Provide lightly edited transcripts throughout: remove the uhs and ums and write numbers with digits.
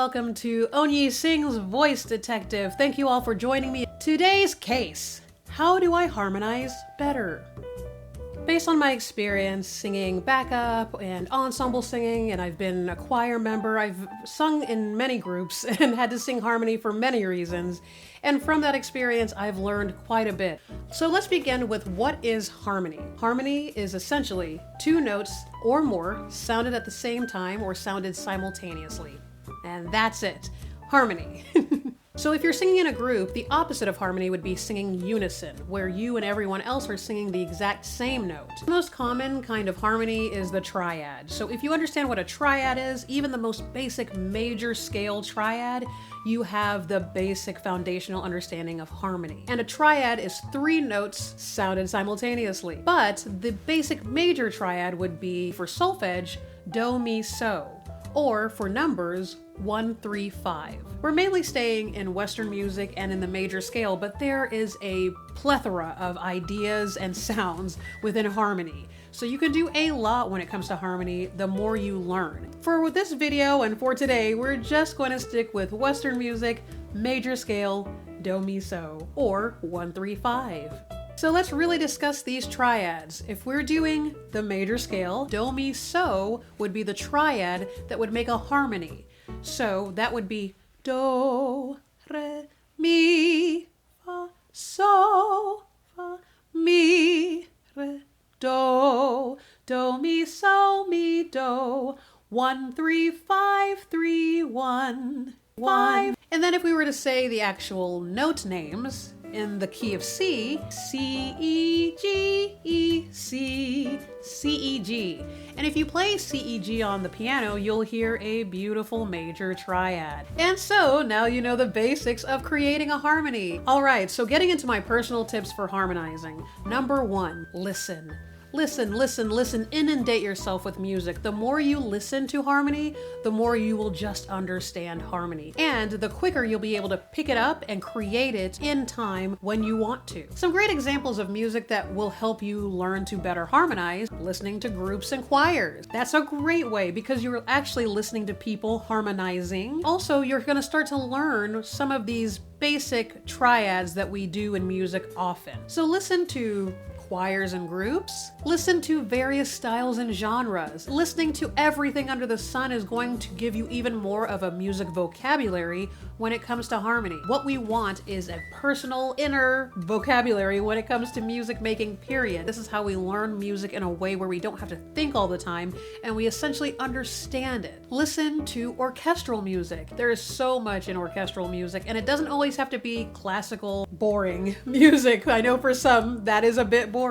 welcome to Onyie Sings Voice Detective. Thank you all for joining me. Today's case, how do I harmonize better? Based on my experience singing backup and ensemble singing, and I've been a choir member, I've sung in many groups and had to sing harmony for many reasons. And from that experience, I've learned quite a bit. So let's begin with what is harmony. Harmony is essentially two notes or more sounded at the same time or sounded simultaneously. And that's it, harmony. So if you're singing in a group, the opposite of harmony would be singing unison, where you and everyone else are singing the exact same note. The most common kind of harmony is the triad. So if you understand what a triad is, even the most basic major scale triad, you have the basic foundational understanding of harmony. And a triad is three notes sounded simultaneously. But the basic major triad would be, for solfege, do, mi, so. Or for numbers, 1, 3, 5. We're mainly staying in Western music and in the major scale, but there is a plethora of ideas and sounds within harmony. So you can do a lot when it comes to harmony, the more you learn. For this video and for today, we're just going to stick with Western music, major scale, do, mi, so, or 1, 3, 5. So let's really discuss these triads. If we're doing the major scale, do, mi, so would be the triad that would make a harmony. So that would be do, re, mi, fa, so, fa, mi, re, do, mi, so, mi, do, 1, 3, 5, 3, 1, 5. And then if we were to say the actual note names, in the key of C, C, E, G, E, C, C, E, G. And if you play C, E, G on the piano, you'll hear a beautiful major triad. And so now you know the basics of creating a harmony. All right, so getting into my personal tips for harmonizing. Number 1, listen. Listen, listen, listen, inundate yourself with music. The more you listen to harmony, the more you will just understand harmony. And the quicker you'll be able to pick it up and create it in time when you want to. Some great examples of music that will help you learn to better harmonize, listening to groups and choirs. That's a great way because you're actually listening to people harmonizing. Also, you're gonna start to learn some of these basic triads that we do in music often. So listen to choirs and groups. Listen to various styles and genres. Listening to everything under the sun is going to give you even more of a music vocabulary when it comes to harmony. What we want is a personal inner vocabulary when it comes to music making, period. This is how we learn music in a way where we don't have to think all the time and we essentially understand it. Listen to orchestral music. There is so much in orchestral music and it doesn't always have to be classical, boring music. I know for some that is a bit boring.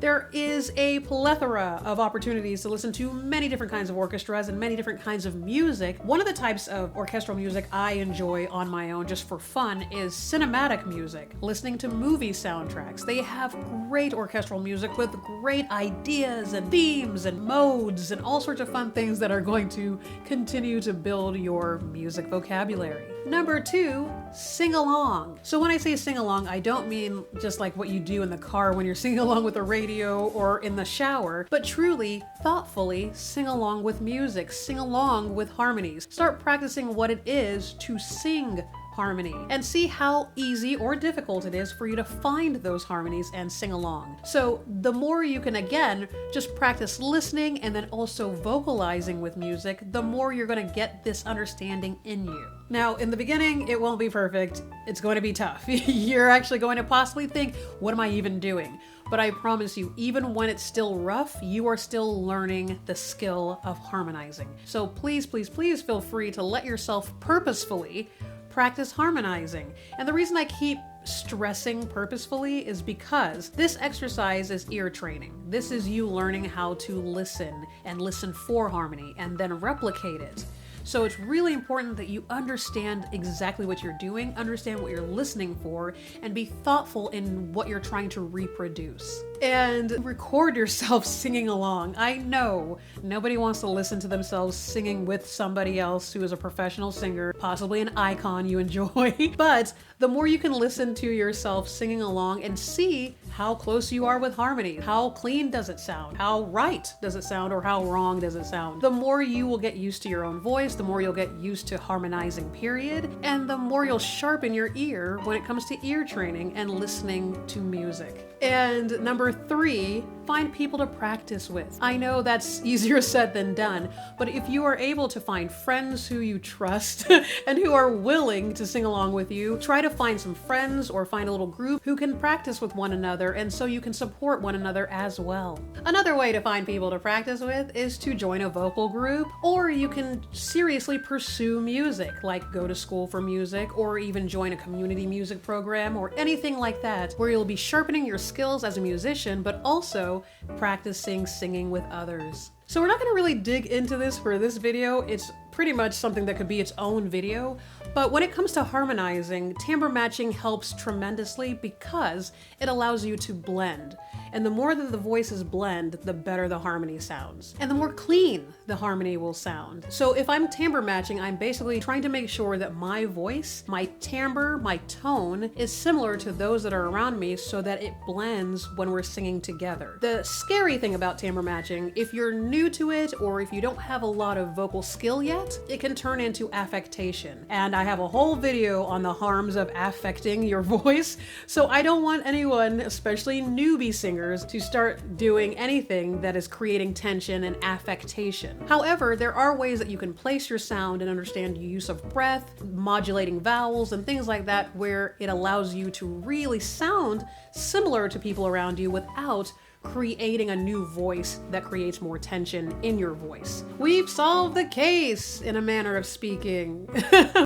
There is a plethora of opportunities to listen to many different kinds of orchestras and many different kinds of music. One of the types of orchestral music I enjoy on my own just for fun is cinematic music. Listening to movie soundtracks. They have great orchestral music with great ideas and themes and modes and all sorts of fun things that are going to continue to build your music vocabulary. Number 2, sing along. So when I say sing along, I don't mean just like what you do in the car when you're singing along with the radio or in the shower, but truly, thoughtfully sing along with music, sing along with harmonies. Start practicing what it is to sing harmony and see how easy or difficult it is for you to find those harmonies and sing along. So the more you can, again, just practice listening and then also vocalizing with music, the more you're going to get this understanding in you. Now, in the beginning, it won't be perfect. It's going to be tough. You're actually going to possibly think, what am I even doing? But I promise you, even when it's still rough, you are still learning the skill of harmonizing. So please, please, please feel free to let yourself purposefully practice harmonizing. And the reason I keep stressing purposefully is because this exercise is ear training. This is you learning how to listen and listen for harmony and then replicate it. So it's really important that you understand exactly what you're doing, understand what you're listening for, and be thoughtful in what you're trying to reproduce. And record yourself singing along. I know nobody wants to listen to themselves singing with somebody else who is a professional singer, possibly an icon you enjoy. But the more you can listen to yourself singing along and see how close you are with harmony. How clean does it sound? How right does it sound, or how wrong does it sound? The more you will get used to your own voice, the more you'll get used to harmonizing, period, and the more you'll sharpen your ear when it comes to ear training and listening to music. And number 3, find people to practice with. I know that's easier said than done, but if you are able to find friends who you trust and who are willing to sing along with you, try to find some friends or find a little group who can practice with one another, and so you can support one another as well. Another way to find people to practice with is to join a vocal group, or you can seriously pursue music, like go to school for music, or even join a community music program or anything like that, where you'll be sharpening your skills as a musician, but also practicing singing with others. So we're not going to really dig into this for this video. It's pretty much something that could be its own video. But when it comes to harmonizing, timbre matching helps tremendously because it allows you to blend. And the more that the voices blend, the better the harmony sounds. And the more clean the harmony will sound. So if I'm timbre matching, I'm basically trying to make sure that my voice, my timbre, my tone is similar to those that are around me so that it blends when we're singing together. The scary thing about timbre matching, if you're new to it or if you don't have a lot of vocal skill yet, it can turn into affectation. And I have a whole video on the harms of affecting your voice. So I don't want anyone, especially newbie singers, to start doing anything that is creating tension and affectation. However, there are ways that you can place your sound and understand use of breath, modulating vowels, and things like that, where it allows you to really sound similar to people around you without creating a new voice that creates more tension in your voice. We've solved the case, in a manner of speaking.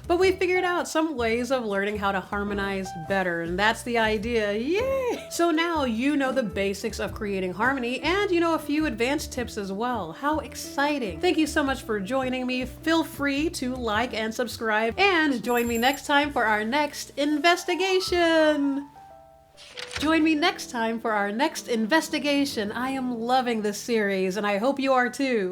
But we figured out some ways of learning how to harmonize better, and that's the idea. Yay! So now you know the basics of creating harmony, and you know a few advanced tips as well. How exciting! Thank you so much for joining me. Feel free to like and subscribe, and join me next time for our next investigation. Join me next time for our next investigation. I am loving this series, and I hope you are too.